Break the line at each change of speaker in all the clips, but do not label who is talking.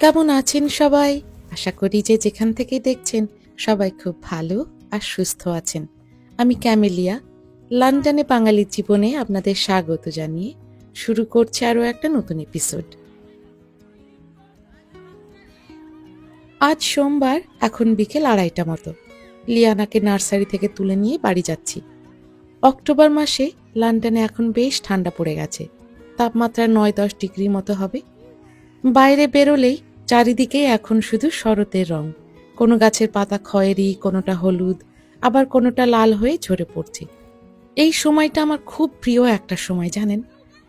কেমন আছেন সবাই? আশা করি যে যেখান থেকে দেখছেন সবাই খুব ভালো আর সুস্থ আছেন। আমি ক্যামেলিয়া, লন্ডনে বাঙালির জীবনে আপনাদের স্বাগত জানিয়ে শুরু করছি আরও একটা নতুন এপিসোড। আজ সোমবার, এখন বিকেল 2:30 মতো। লিয়ানাকে নার্সারি থেকে তুলে নিয়ে বাড়ি যাচ্ছি। অক্টোবর মাসে লন্ডনে এখন বেশ ঠান্ডা পড়ে গেছে। তাপমাত্রা 9-10 ডিগ্রি মতো হবে। বাইরে বেরোলেই চারিদিকে এখন শুধু শরতের রং। কোনো গাছের পাতা খয়েরি, কোনোটা হলুদ, আবার কোনোটা লাল হয়ে ঝরে পড়ছে। এই সময়টা আমার খুব প্রিয় একটা সময়, জানেন।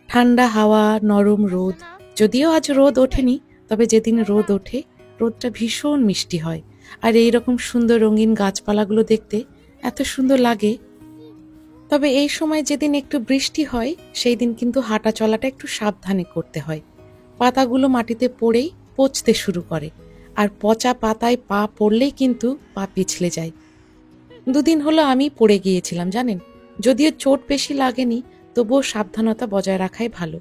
ঠান্ডা হাওয়া, নরম রোদ। যদিও আজ রোদ ওঠেনি, তবে যেদিন রোদ ওঠে রোদটা ভীষণ মিষ্টি হয়। আর এইরকম সুন্দর রঙিন গাছপালাগুলো দেখতে এত সুন্দর লাগে। তবে এই সময় যেদিন একটু বৃষ্টি হয় সেই দিন কিন্তু হাঁটা চলাটা একটু সাবধানে করতে হয়। পাতাগুলো মাটিতে পড়েই পচতে শুরু করে, আর পচা পাতায় পা পড়লেই কিন্তু পা পিছলে যায়। 2 দিন হলো আমি পড়ে গিয়েছিলাম, জানেন। যদিও চোট বেশি লাগেনি, তবুও সাবধানতা বজায় রাখাই ভালো।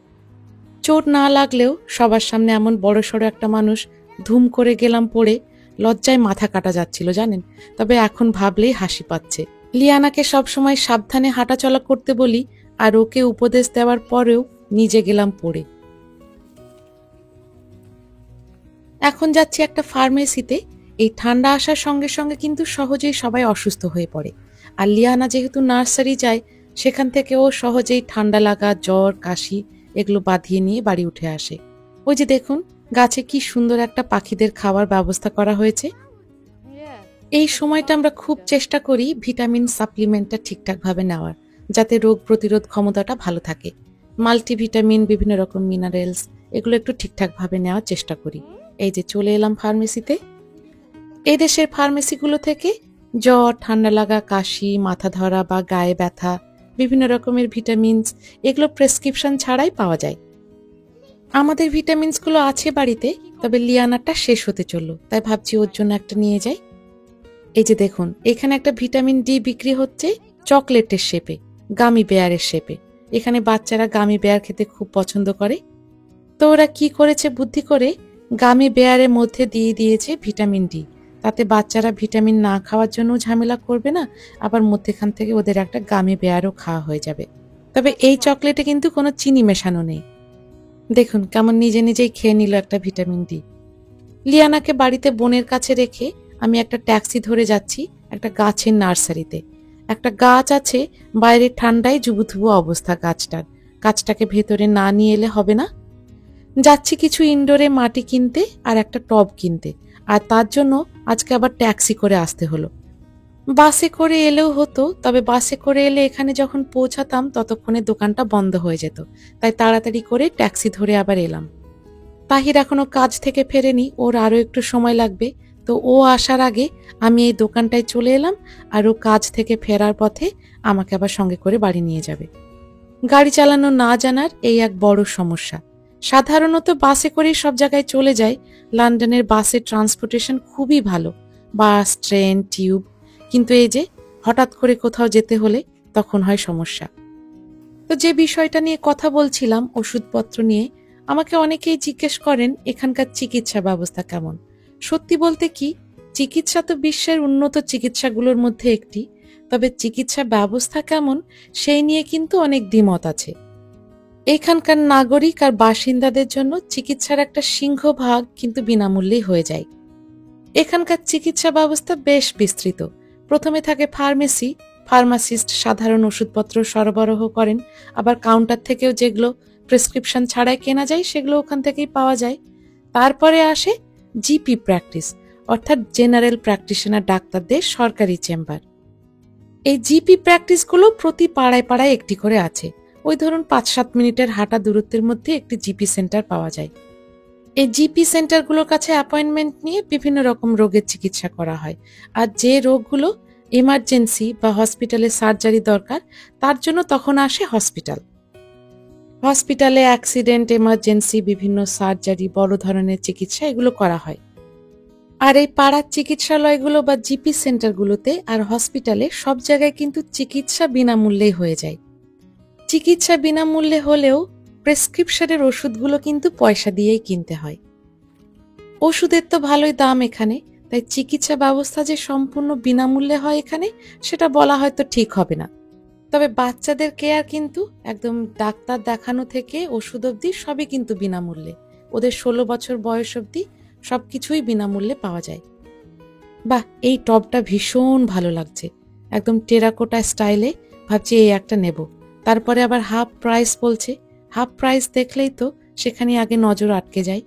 চোট না লাগলেও সবার সামনে এমন বড়সড় একটা মানুষ ধুম করে গেলাম পড়ে, লজ্জায় মাথা কাটা যাচ্ছিল, জানেন। তবে এখন ভাবলেই হাসি পাচ্ছে। লিয়ানাকে সবসময় সাবধানে হাঁটাচলা করতে বলি, আর ওকে উপদেশ দেওয়ার পরেও নিজে গেলাম পড়ে। এখন যাচ্ছি একটা ফার্মেসিতে। এই ঠান্ডা আসার সঙ্গে সঙ্গে কিন্তু সহজেই সবাই অসুস্থ হয়ে পড়ে। আর লিয়ানা যেহেতু নার্সারি যায়, সেখান থেকে ও সহজেই ঠান্ডা লাগা, জ্বর, কাশি এগুলো বাঁধিয়ে নিয়ে বাড়ি উঠে আসে। ওই যে দেখুন, গাছে কি সুন্দর একটা পাখিদের খাওয়ার ব্যবস্থা করা হয়েছে। এই সময়টা আমরা খুব চেষ্টা করি ভিটামিন সাপ্লিমেন্টটা ঠিকঠাকভাবে নেওয়ার, যাতে রোগ প্রতিরোধ ক্ষমতাটা ভালো থাকে। মাল্টিভিটামিন, বিভিন্ন রকম মিনারেলস, এগুলো একটু ঠিকঠাকভাবে নেওয়ার চেষ্টা করি। এই যে চলে এলাম ফার্মেসিতে। এই দেশের ফার্মেসিগুলো থেকে জ্বর, ঠান্ডা লাগা, কাশি, মাথা ধরা বা গায়ে ব্যথা, বিভিন্ন রকমের ভিটামিনস এগুলো প্রেসক্রিপশন ছাড়াই পাওয়া যায়। আমাদের ভিটামিনসগুলো আছে বাড়িতে, তবে লিয়ানারটা শেষ হতে চললো, তাই ভাবছি ওর জন্য একটা নিয়ে যাই। এই যে দেখুন, এখানে একটা ভিটামিন ডি বিক্রি হচ্ছে চকলেটের শেপে, গামি বেয়ারের শেপে। এখানে বাচ্চারা গামি বেয়ার খেতে খুব পছন্দ করে। তো ওরা কি করেছে বুদ্ধি করে, গামি বেয়ারের মধ্যে দিয়ে দিয়েছে ভিটামিন ডি। তাতে বাচ্চারা ভিটামিন না খাওয়ার জন্য ঝামেলা করবে না, আবার মধ্যেখান থেকে ওদের একটা গামি বেয়ারও খাওয়া হয়ে যাবে। তবে এই চকলেটে কিন্তু কোনো চিনি মেশানো নেই। দেখুন কেমন নিজে নিজেই খেয়ে নিল একটা ভিটামিন ডি। লিয়ানাকে বাড়িতে বোনের কাছে রেখে আমি একটা ট্যাক্সি ধরে যাচ্ছি একটা গাছের নার্সারিতে। একটা গাছ আছে, বাইরে ঠান্ডায় জুবুথুবু অবস্থা গাছটার। গাছটাকে ভেতরে না নিয়ে এলে হবে না। যাচ্ছি কিছু ইনডোরে মাটি কিনতে আর একটা টব কিনতে, আর তার জন্য আজকে আবার ট্যাক্সি করে আসতে হলো। বাসে করে এলেও হতো, তবে বাসে করে এলে এখানে যখন পৌঁছাতাম ততক্ষণে দোকানটা বন্ধ হয়ে যেত, তাই তাড়াতাড়ি করে ট্যাক্সি ধরে আবার এলাম। তাহির এখনো কাজ থেকে ফেরেনি, ওর আরো একটু সময় লাগবে। তো ও আসার আগে আমি এই দোকানটায় চলে এলাম, আর ও কাজ থেকে ফেরার পথে আমাকে আবার সঙ্গে করে বাড়ি নিয়ে যাবে। গাড়ি চালানো না জানার এই এক বড় সমস্যা। সাধারণত বাসে করেই সব জায়গায় চলে যায়। লন্ডনের বাসের ট্রান্সপোর্টেশন খুবই ভালো, বাস, ট্রেন, টিউব। কিন্তু এই যে হঠাৎ করে কোথাও যেতে হলে তখন হয় সমস্যা। তো যে বিষয়টা নিয়ে কথা বলছিলাম, ওষুধপত্র নিয়ে, আমাকে অনেকেই জিজ্ঞেস করেন এখানকার চিকিৎসা ব্যবস্থা কেমন। সত্যি বলতে কি, চিকিৎসা তো বিশ্বের উন্নত চিকিৎসাগুলোর মধ্যে একটি, তবে চিকিৎসা ব্যবস্থা কেমন সেই নিয়ে কিন্তু অনেক দ্বিমত আছে। এখানকার নাগরিক আর বাসিন্দাদের জন্য চিকিৎসার একটা সিংহভাগ কিন্তু বিনামূল্যেই হয়ে যায়। এখানকার চিকিৎসা ব্যবস্থা বেশ বিস্তৃত। প্রথমে থাকে ফার্মেসি। ফার্মাসিস্ট সাধারণ ওষুধপত্র সরবরাহ করেন, আবার কাউন্টার থেকেও যেগুলো প্রেসক্রিপশন ছাড়াই কেনা যায় সেগুলো ওখান থেকেই পাওয়া যায়। তারপরে আসে জিপি প্র্যাকটিস, অর্থাৎ জেনারেল প্র্যাকটিশনার ডাক্তারদের সরকারি চেম্বার। এই জিপি প্র্যাকটিসগুলো প্রতি পাড়ায় পাড়ায় একটি করে আছে। ওই ধরুন 5-7 মিনিটের হাঁটা দূরত্বের মধ্যে একটি জিপি সেন্টার পাওয়া যায়। এই জিপি সেন্টারগুলোর কাছে অ্যাপয়েন্টমেন্ট নিয়ে বিভিন্ন রকম রোগের চিকিৎসা করা হয়। আর যে রোগগুলো ইমার্জেন্সি বা হসপিটালে সার্জারি দরকার, তার জন্য তখন আসে হসপিটাল। হসপিটালে অ্যাক্সিডেন্ট, এমার্জেন্সি, বিভিন্ন সার্জারি, বড় ধরনের চিকিৎসা এগুলো করা হয়। আর এই পাড়ার চিকিৎসালয়গুলো বা জিপি সেন্টারগুলোতে আর হসপিটালে সব জায়গায় কিন্তু চিকিৎসা বিনামূল্যেই হয়ে যায়। চিকিৎসা বিনামূল্যে হলেও প্রেসক্রিপশনের ওষুধগুলো কিন্তু পয়সা দিয়েই কিনতে হয়। ওষুধের তো ভালোই দাম এখানে, তাই চিকিৎসা ব্যবস্থা যে সম্পূর্ণ বিনামূল্যে হয় এখানে সেটা বলা হয়তো ঠিক হবে না। তবে বাচ্চাদের কেয়ার কিন্তু একদম ডাক্তার দেখানো থেকে ওষুধ অবধি সবই কিন্তু বিনামূল্যে। ওদের 16 বছর বয়স অবধি সবকিছুই বিনামূল্যে পাওয়া যায়। বাহ, এই টবটা ভীষণ ভালো লাগছে, একদম টেরাকোটা স্টাইলে। ভাবছি এই একটা নেব। তারপরে আবার হাফ প্রাইস বলছে। হাফ প্রাইস দেখলেই তো সেখানে আগে নজর আটকে যায়।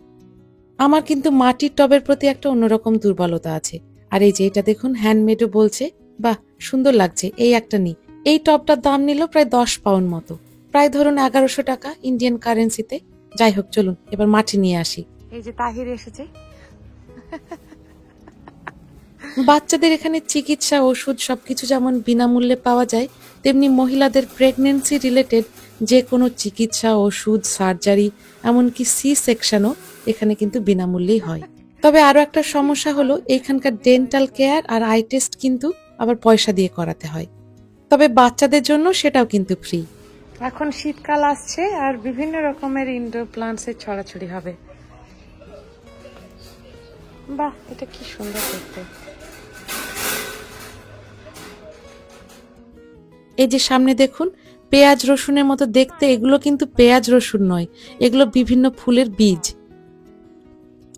আমার কিন্তু মাটির টবের প্রতি একটা অন্যরকম দুর্বলতা আছে। আর এই যে এটা দেখুন, হ্যান্ডমেডও বলছে। বাহ, সুন্দর লাগছে, এই একটা নি। এই টবটার দাম নিল প্রায় 10 পাউন্ড মতো, প্রায় ধরুন 1100 টাকা ইন্ডিয়ান কারেন্সিতে। যাই হোক, চলুন এবার মাটি নিয়ে আসি। এই যে তাহির এসেছে। বাচ্চাদের এখানে চিকিৎসা, ওষুধ সবকিছু যেমন বিনামূল্যে পাওয়া যায়, তেমনি মহিলাদের প্রেগনেন্সি রিলেটেড যে কোনো চিকিৎসা, ওষুধ, সার্জারি, এমনকি সি সেকশনও এখানে কিন্তু বিনামূল্যেই হয়। তবে আরো একটা সমস্যা হলো এখানকার ডেন্টাল কেয়ার আর আই টেস্ট কিন্তু আবার পয়সা দিয়ে করাতে হয়। তবে বাচ্চাদের জন্য সেটাও কিন্তু ফ্রি। এখন শীতকাল আসছে আর বিভিন্ন রকমের ইনডোর প্লান্টস এর ছড়াছড়ি হবে। বাহ, এটা কি সুন্দর দেখতে। এই যে সামনে দেখুন, পেঁয়াজ রসুনের মতো দেখতে, এগুলো কিন্তু পেঁয়াজ রসুন নয়, এগুলো বিভিন্ন ফুলের বীজ।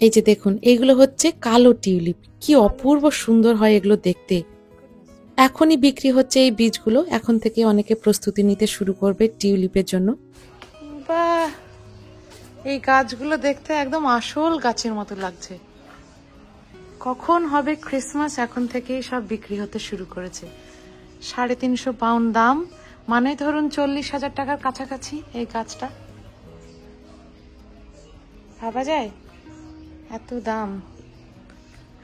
এই যে দেখুন, এগুলো হচ্ছে কালো টিউলিপ। কি অপূর্ব সুন্দর হয় এগুলো দেখতে। এখনই বিক্রি হচ্ছে এই বীজগুলো, এখন থেকে অনেকে প্রস্তুতি নিতে শুরু করবে টিউলিপের জন্য। বাহ, এই গাছগুলো দেখতে একদম আসল গাছের মতো লাগছে। কখন হবে ক্রিসমাস, এখন থেকেই সব বিক্রি হতে শুরু করেছে। 350 পাউন্ড দাম, মানে ধরুন 40,000 টাকার কাছাকাছি এই গাছটা। ভাবা যায় এত দাম,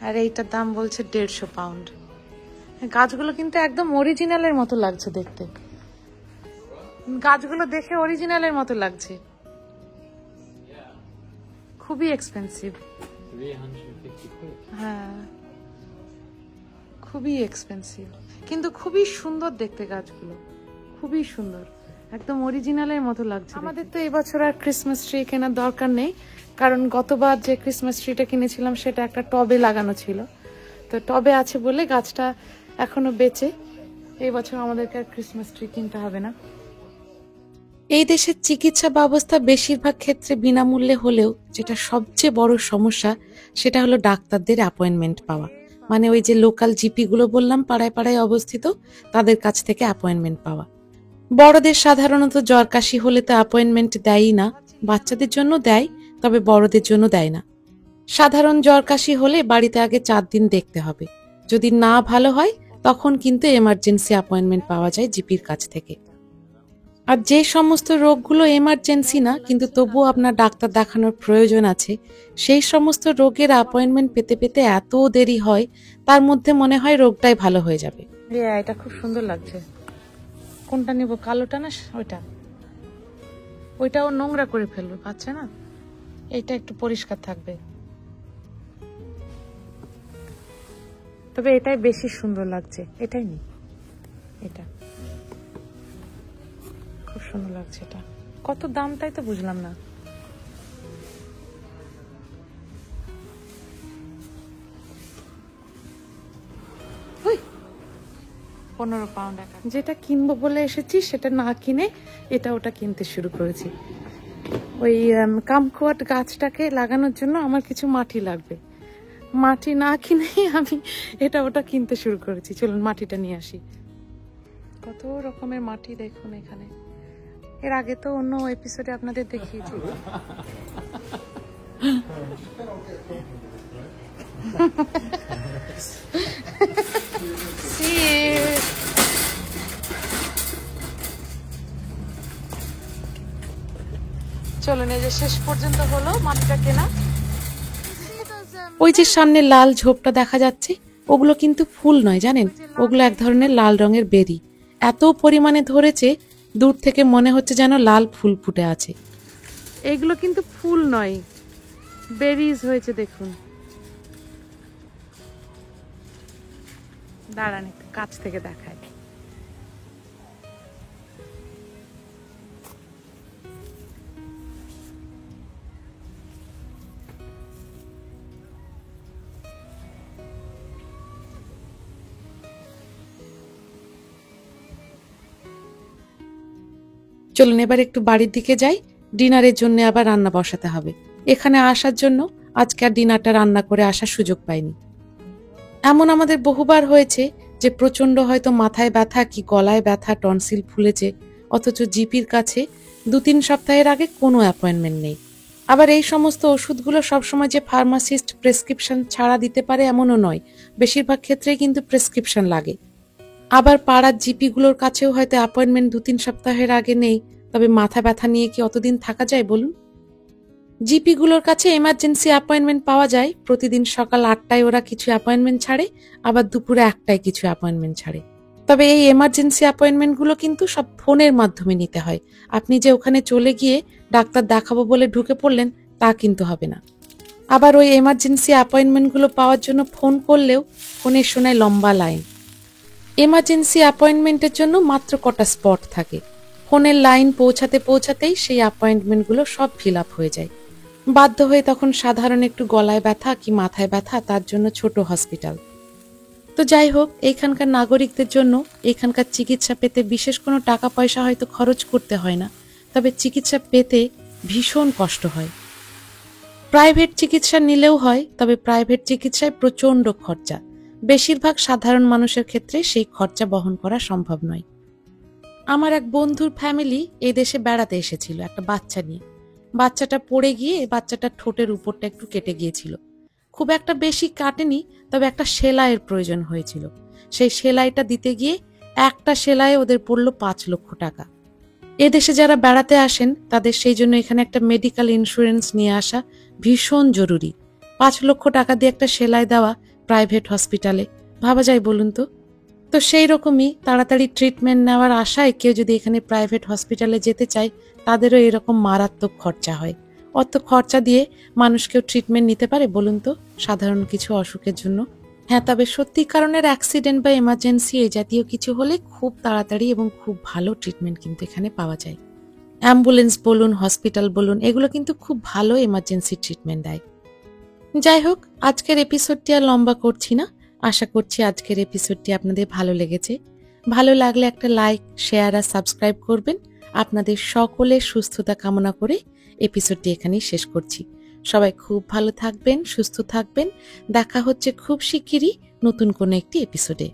আর এইটার দাম বলছে 150 পাউন্ড। গাছগুলো কিন্তু একদম অরিজিনালের মতো লাগছে দেখতে। গাছগুলো দেখে অরিজিনালের মতো লাগছে। খুবই এক্সপেন্সিভ। হ্যাঁ, খুবই এক্সপেন্সিভ, কিন্তু খুবই সুন্দর দেখতে গাছগুলো, খুবই সুন্দর, একদম অরিজিনালের মতো লাগছে। আমাদের তো এবছর আর ক্রিসমাস ট্রি কেনার দরকার নেই, কারণ গতবার যে ক্রিসমাস ট্রিটা কিনেছিলাম সেটা একটা টবে লাগানো ছিল, তো টবে আছে বলে গাছটা এখনো বেঁচে। এই বছর আমাদেরকে আর ক্রিসমাস ট্রি কিনতে হবে না। এই দেশের চিকিৎসা ব্যবস্থা বেশিরভাগ ক্ষেত্রে বিনামূল্যে হলেও যেটা সবচেয়ে বড় সমস্যা সেটা হলো ডাক্তারদের অ্যাপয়েন্টমেন্ট পাওয়া। মানে ওই যে লোকাল জিপি গুলো বললাম পাড়ায় পাড়ায় অবস্থিত, তাদের কাছ থেকে অ্যাপয়েন্টমেন্ট পাওয়া। বড়দের সাধারণত জ্বর কাশি হলে তো অ্যাপয়েন্টমেন্ট দেয়ই না, বাচ্চাদের জন্য দেয়, তবে বড়দের জন্য দেয় না। সাধারণ জ্বর কাশি হলে বাড়িতে আগে 4 দিন দেখতে হবে। যদি না ভালো হয় তখন কিন্তু এমার্জেন্সি অ্যাপয়েন্টমেন্ট পাওয়া যায় জিপির কাছ থেকে। আর যে সমস্ত রোগগুলো এমার্জেন্সি না কিন্তু তবুও আপনার ডাক্তার দেখানোর প্রয়োজন আছে, সেই সমস্ত রোগের অ্যাপয়েন্টমেন্ট পেতে পেতে এত দেরি হয়, তার মধ্যে মনে হয় রোগটাই ভালো হয়ে যাবে। এটা খুব সুন্দর লাগছে। কোনটা নিব, কালোটা না ওইটা? ওইটাও নোংরা করে ফেলবে, পাচ্ছে না। এইটা একটু পরিষ্কার থাকবে, তবে এটাই বেশি সুন্দর লাগছে। এটাই নি, এটা খুব সুন্দর লাগছে। এটা কত দাম তাই তো বুঝলাম না। 15 পাউন্ড। যেটা কিনবো বলে এসেছি সেটা না কিনে এটা ওটা কিনতে শুরু করেছি। ওই কামকোয়াট গাছটাকে লাগানোর জন্য আমার কিছু মাটি লাগবে, মাটি না কিনে আমি এটা ওটা কিনতে শুরু করেছি। চলুন মাটিটা নিয়ে আসি। কত রকমের মাটি দেখুন এখানে, এর আগে তো অন্য এপিসোডে আপনাদের দেখিয়েছি। চলুন, এই যে শেষ পর্যন্ত হলো মাটিটা কেনা। ওই যে সামনে লাল ঝোপটা দেখা যাচ্ছে, ওগুলো কিন্তু ফুল নয় জানেন, ওগুলো এক ধরনের লাল রঙের বেরি। এত পরিমাণে ধরেছে দূর থেকে মনে হচ্ছে যেন লাল ফুল ফুটে আছে। এগুলো কিন্তু ফুল নয়, বেরিজ হয়েছে দেখুন। দাঁড়ান একটু কাছ থেকে দেখায়। চলুন এবার একটু বাড়ির দিকে যাই, ডিনারের জন্য আবার রান্না বসাতে হবে। এখানে আসার জন্য আজকে আর ডিনারটা রান্না করে আসার সুযোগ পাইনি। এমন আমাদের বহুবার হয়েছে যে প্রচন্ড হয়তো মাথায় ব্যথা কি গলায় ব্যথা, টনসিল ফুলেছে, অথচ জিপির কাছে 2-3 সপ্তাহের আগে কোনো অ্যাপয়েন্টমেন্ট নেই। আবার এই সমস্ত ওষুধগুলো সবসময় যে ফার্মাসিস্ট প্রেসক্রিপশন ছাড়া দিতে পারে এমনও নয়, বেশিরভাগ ক্ষেত্রেই কিন্তু প্রেসক্রিপশন লাগে। আবার পাড়ার জিপিগুলোর কাছেও হয়তো অ্যাপয়েন্টমেন্ট 2-3 সপ্তাহের আগে নেই, তবে মাথা ব্যথা নিয়ে কি অতদিন থাকা যায় বলুন? জিপিগুলোর কাছে এমার্জেন্সি অ্যাপয়েন্টমেন্ট পাওয়া যায়, প্রতিদিন সকাল 8টায় ওরা কিছু অ্যাপয়েন্টমেন্ট ছাড়ে, আবার দুপুরে 1টায় কিছু অ্যাপয়েন্টমেন্ট ছাড়ে। তবে এই এমার্জেন্সি অ্যাপয়েন্টমেন্টগুলো কিন্তু সব ফোনের মাধ্যমে নিতে হয়। আপনি যে ওখানে চলে গিয়ে ডাক্তার দেখাবো বলে ঢুকে পড়লেন তা কিন্তু হবে না। আবার ওই এমার্জেন্সি অ্যাপয়েন্টমেন্টগুলো পাওয়ার জন্য ফোন করলেও ফোনের শোনায় লম্বা লাইন। এমার্জেন্সি অ্যাপয়েন্টমেন্টের জন্য মাত্র কটা স্পট থাকে, ফোনের লাইন পৌঁছাতেই সেই অ্যাপয়েন্টমেন্টগুলো সব ফিল আপ হয়ে যায়। বাধ্য হয়ে তখন সাধারণ একটু গলায় ব্যথা কি মাথায় ব্যথা, তার জন্য ছোট হসপিটাল। তো যাই হোক, এইখানকার নাগরিকদের জন্য এখানকার চিকিৎসা পেতে বিশেষ কোনো টাকা পয়সা হয়তো খরচ করতে হয় না, তবে চিকিৎসা পেতে ভীষণ কষ্ট হয়। প্রাইভেট চিকিৎসা নিলেও হয়, তবে প্রাইভেট চিকিৎসায় প্রচণ্ড খরচা। বেশিরভাগ সাধারণ মানুষের ক্ষেত্রে সেই খরচা বহন করা সম্ভব নয়। আমার এক বন্ধুর ফ্যামিলি এই দেশে বেড়াতে এসেছিল একটা বাচ্চা নিয়ে। বাচ্চাটা পড়ে গিয়ে বাচ্চাটার ঠোঁটের উপরটা একটু কেটে গিয়েছিল। খুব একটা বেশি কাটেনি, তবে একটা সেলাইয়ের প্রয়োজন হয়েছিল। সেই সেলাইটা দিতে গিয়ে একটা সেলাই ওদের পড়ল 5 লক্ষ টাকা। এদেশে যারা বেড়াতে আসেন তাদের সেই জন্য এখানে একটা মেডিকেল ইন্স্যুরেন্স নিয়ে আসা ভীষণ জরুরি। 5 লক্ষ টাকা দিয়ে একটা সেলাই দেওয়া প্রাইভেট হসপিটালে, ভাবা যায় বলুন তো? তো সেই রকমই তাড়াতাড়ি ট্রিটমেন্ট নেওয়ার আশায় কেউ যদি এখানে প্রাইভেট হসপিটালে যেতে চায়, তাদেরও এরকম মারাত্মক খরচা হয়। অত খরচা দিয়ে মানুষ কেউ ট্রিটমেন্ট নিতে পারে বলুন তো, সাধারণ কিছু অসুখের জন্য? হ্যাঁ, তবে সত্যি কারণের অ্যাক্সিডেন্ট বা এমার্জেন্সি এই জাতীয় কিছু হলে খুব তাড়াতাড়ি এবং খুব ভালো ট্রিটমেন্ট কিন্তু এখানে পাওয়া যায়। অ্যাম্বুলেন্স বলুন, হসপিটাল বলুন, এগুলো কিন্তু খুব ভালো এমার্জেন্সি ট্রিটমেন্ট দেয়। যাই হোক, আজকের এপিসোডটি আর লম্বা করছি না। আশা করছি আজকের এপিসোডটি আপনাদের ভালো লেগেছে। ভালো লাগলে একটা লাইক, শেয়ার আর সাবস্ক্রাইব করবেন। আপনাদের সকলের সুস্থতা কামনা করে এপিসোডটি এখানেই শেষ করছি। সবাই খুব ভালো থাকবেন, সুস্থ থাকবেন। দেখা হচ্ছে খুব শিগগিরই নতুন কোনো একটি এপিসোডে।